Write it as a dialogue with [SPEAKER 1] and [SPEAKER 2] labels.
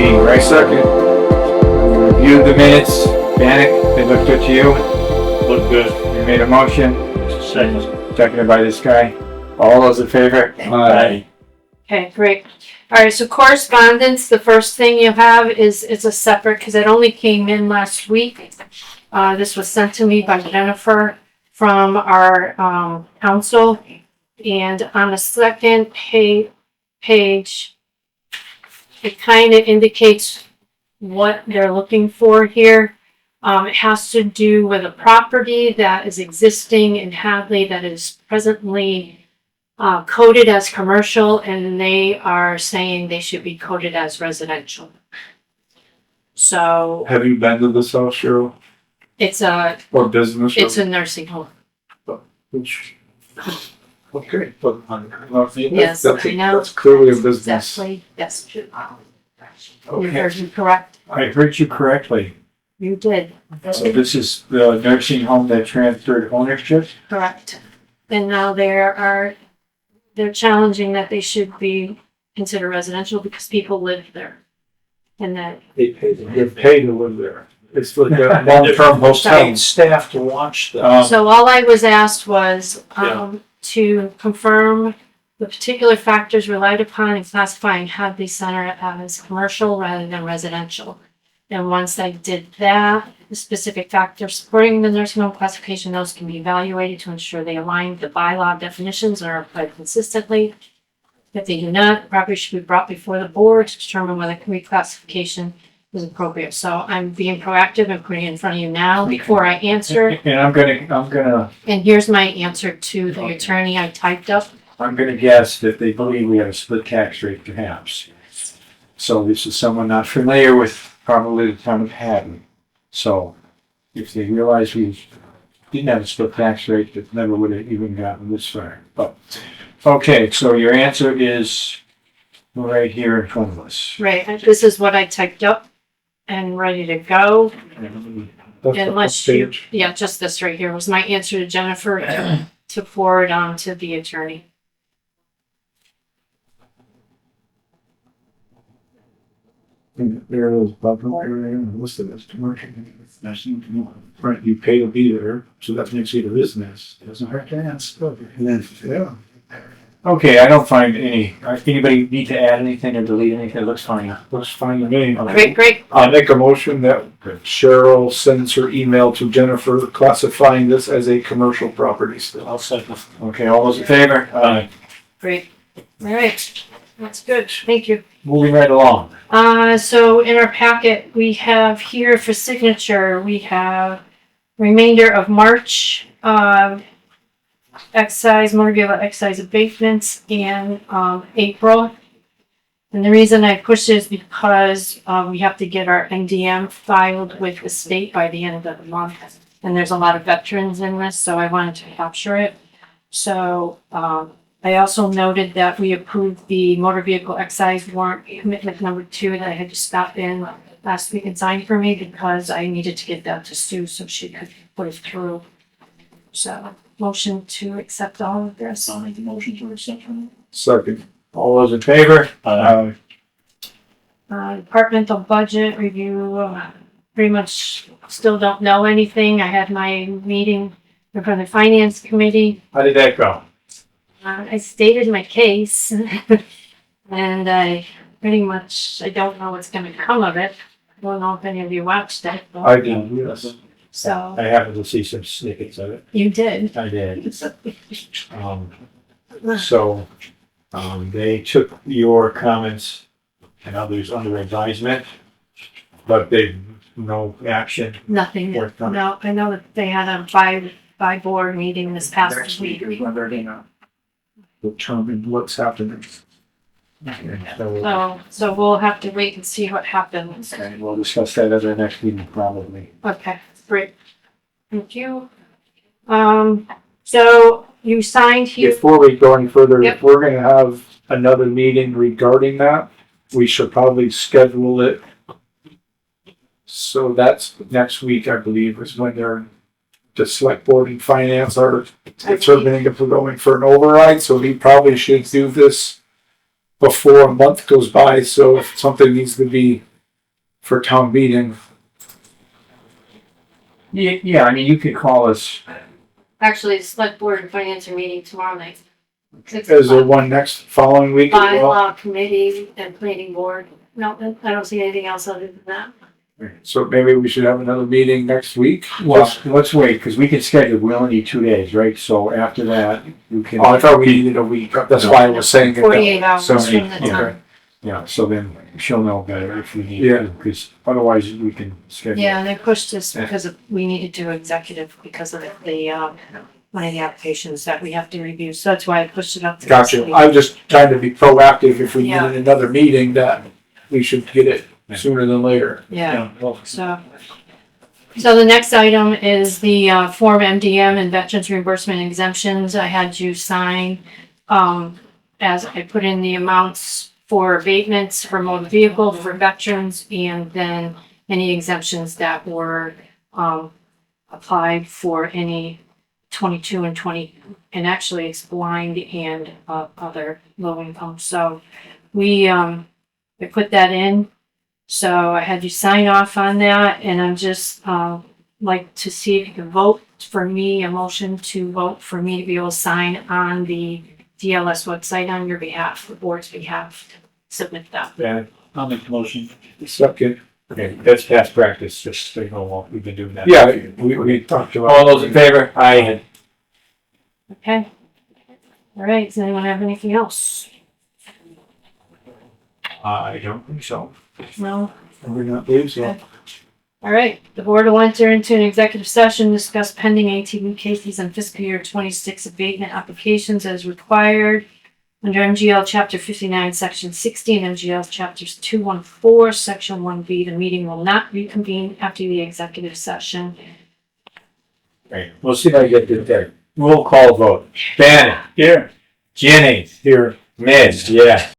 [SPEAKER 1] meeting, right?
[SPEAKER 2] Second.
[SPEAKER 1] Reviewed the minutes. Bannock, they looked good to you.
[SPEAKER 3] Look good.
[SPEAKER 1] You made a motion,
[SPEAKER 3] Second.
[SPEAKER 1] seconded by this guy. All those in favor?
[SPEAKER 3] Aye.
[SPEAKER 4] Okay, great. All right, so correspondence, the first thing you have is, it's a separate, because it only came in last week. This was sent to me by Jennifer from our council. And on the second page, it kind of indicates what they're looking for here. It has to do with a property that is existing in Hadley that is presently coded as commercial, and they are saying they should be coded as residential. So
[SPEAKER 2] Have you been to this house, Cheryl?
[SPEAKER 4] it's a
[SPEAKER 2] Or business?
[SPEAKER 4] nursing home.
[SPEAKER 2] Which, okay. But,
[SPEAKER 4] Yes,
[SPEAKER 2] that's,
[SPEAKER 4] I know.
[SPEAKER 2] that's clearly a business.
[SPEAKER 4] Exactly. Yes. You
[SPEAKER 1] Okay,
[SPEAKER 4] heard me correct.
[SPEAKER 1] I heard you correctly.
[SPEAKER 4] You did.
[SPEAKER 1] So this is the nursing home that transferred ownership?
[SPEAKER 4] Correct. And now they're challenging that they should be considered residential because people live there. And that,
[SPEAKER 2] They're paid to live there. It's like a long-term hotel.
[SPEAKER 3] Paid staff to watch them.
[SPEAKER 4] so all I was asked was,
[SPEAKER 3] Yeah.
[SPEAKER 4] to confirm the particular factors relied upon in classifying Hadley Center as commercial rather than residential. And once I did that, the specific factors supporting the nursing home classification, those can be evaluated to ensure they align with the bylaw definitions and are applied consistently. If they do not, the property should be brought before the board to determine whether reclassification is appropriate. So I'm being proactive and putting it in front of you now before I answer.
[SPEAKER 1] And I'm gonna
[SPEAKER 4] And here's my answer to the attorney I typed up.
[SPEAKER 1] guess that they believe we have a split tax rate perhaps. So this is someone not familiar with probably the town of Haddon. So if they realize we didn't have a split tax rate, it never would have even gotten this far. But, okay, so your answer is right here in front of us.
[SPEAKER 4] Right, and this is what I typed up and ready to go.
[SPEAKER 2] That's the
[SPEAKER 4] Unless
[SPEAKER 2] front
[SPEAKER 4] you,
[SPEAKER 2] page.
[SPEAKER 4] yeah, just this right here was my answer to Jennifer to forward on to the attorney.
[SPEAKER 2] There is buffer area listed as commercial. Right, you pay to be there, so that makes it a business. Doesn't hurt to ask. And then, yeah.
[SPEAKER 1] Okay, I don't find anybody need to add anything or delete anything? It looks fine.
[SPEAKER 2] Looks fine to me.
[SPEAKER 4] Great.
[SPEAKER 2] I'll make a motion that Cheryl sends her email to Jennifer classifying this as a commercial property still.
[SPEAKER 3] I'll second.
[SPEAKER 1] Okay, all those in favor?
[SPEAKER 4] Great. All right, that's good, thank you.
[SPEAKER 1] Moving right along.
[SPEAKER 4] So in our packet, we have here for signature, we have remainder of March, excise, motor vehicle excise abatements, and April. And the reason I push this is because we have to get our NDM filed with the state by the end of the month. And there's a lot of veterans in this, so I wanted to capture it. So I also noted that we approved the motor vehicle excise warrant commitment number 2 that I had to stop in last week and sign for me because I needed to get that to Sue so she could put it through. So, motion to accept all of this.
[SPEAKER 3] I'll make the motion to accept.
[SPEAKER 2] Second.
[SPEAKER 1] All those in favor?
[SPEAKER 4] Departmental budget review, pretty much still don't know anything. I had my meeting in front of the finance committee.
[SPEAKER 1] How did that go?
[SPEAKER 4] I stated my case and I pretty much, I don't know what's gonna come of it. I don't know if any of you watched it, but,
[SPEAKER 2] I did, yes.
[SPEAKER 4] so,
[SPEAKER 1] I happened to see some snippets of it.
[SPEAKER 4] you did.
[SPEAKER 1] I did. So, they took your comments and others under advisement, but they, no action.
[SPEAKER 4] Nothing,
[SPEAKER 1] Forthcoming.
[SPEAKER 4] no, I know that they had a by board meeting this past week.
[SPEAKER 2] Determine what's happening.
[SPEAKER 4] So we'll have to wait and see what happens.
[SPEAKER 1] Okay, we'll discuss that at our next meeting probably.
[SPEAKER 4] Okay, great. Thank you. So you signed here.
[SPEAKER 2] Before we go any further,
[SPEAKER 4] Yep.
[SPEAKER 2] if we're gonna have another meeting regarding that, we should probably schedule it. So that's next week, I believe, is when the select board and finance are determining if we're going for an override, so we probably should do this before a month goes by, so if something needs to be for town meeting.
[SPEAKER 1] Yeah, I mean, you could call us,
[SPEAKER 4] Actually, the select board and finance are meeting tomorrow night.
[SPEAKER 2] Is there one next following week as well?
[SPEAKER 4] Bylaw committee and planning board. No, I don't see anything else other than that.
[SPEAKER 2] So maybe we should have another meeting next week?
[SPEAKER 1] well, let's wait, because we can schedule, we only need 2 days, right? So after that, you can.
[SPEAKER 2] Oh, I thought we needed a week. That's why I was saying. it.
[SPEAKER 4] 48 hours
[SPEAKER 1] So,
[SPEAKER 4] from the
[SPEAKER 1] okay.
[SPEAKER 4] time.
[SPEAKER 1] Yeah, so then she'll know better if we need
[SPEAKER 2] Yeah.
[SPEAKER 1] to, because otherwise we can schedule.
[SPEAKER 4] Yeah, and they pushed this because we needed to do executive because of one of the applications that we have to review. So that's why I pushed it up to this
[SPEAKER 2] Gotcha.
[SPEAKER 4] week.
[SPEAKER 2] I'm just trying to be proactive if we
[SPEAKER 4] Yeah.
[SPEAKER 2] needed another meeting that we should get it sooner than later.
[SPEAKER 4] Yeah, so the next item is the Form MDM and Veterans Reimbursement Exemptions. I had you sign, as I put in the amounts for abatements for motor vehicle, for veterans, and then any exemptions that were applied for any 22 and 20, and actually it's blind and other low income. So we put that in. So I had you sign off on that, and I'm just like to see if you can vote for me, a motion to vote for me to be able to sign on the DLS website on your behalf, the board's behalf, submit that.
[SPEAKER 1] Yeah,
[SPEAKER 3] I'll make the motion.
[SPEAKER 2] Second.
[SPEAKER 1] okay, that's past practice, just so you know, well, we've been doing that.
[SPEAKER 2] Yeah, we talked about.
[SPEAKER 1] All those in favor? Aye.
[SPEAKER 4] Okay. All right, does anyone have anything else?
[SPEAKER 1] I don't think so.
[SPEAKER 4] No?
[SPEAKER 2] We're not leave, so.
[SPEAKER 4] Okay. All right, the board will enter into an executive session, discuss pending ATV cases and fiscal year 26 abatement applications as required under MGL Chapter 59, Section 60, and MGL Chapters 214, Section 1B. The meeting will not reconvene after the executive session.
[SPEAKER 1] Right, we'll see if I get this there. Roll call vote. Bannon.
[SPEAKER 3] Here.
[SPEAKER 1] Jennings.
[SPEAKER 2] Here.
[SPEAKER 1] Miz, yeah.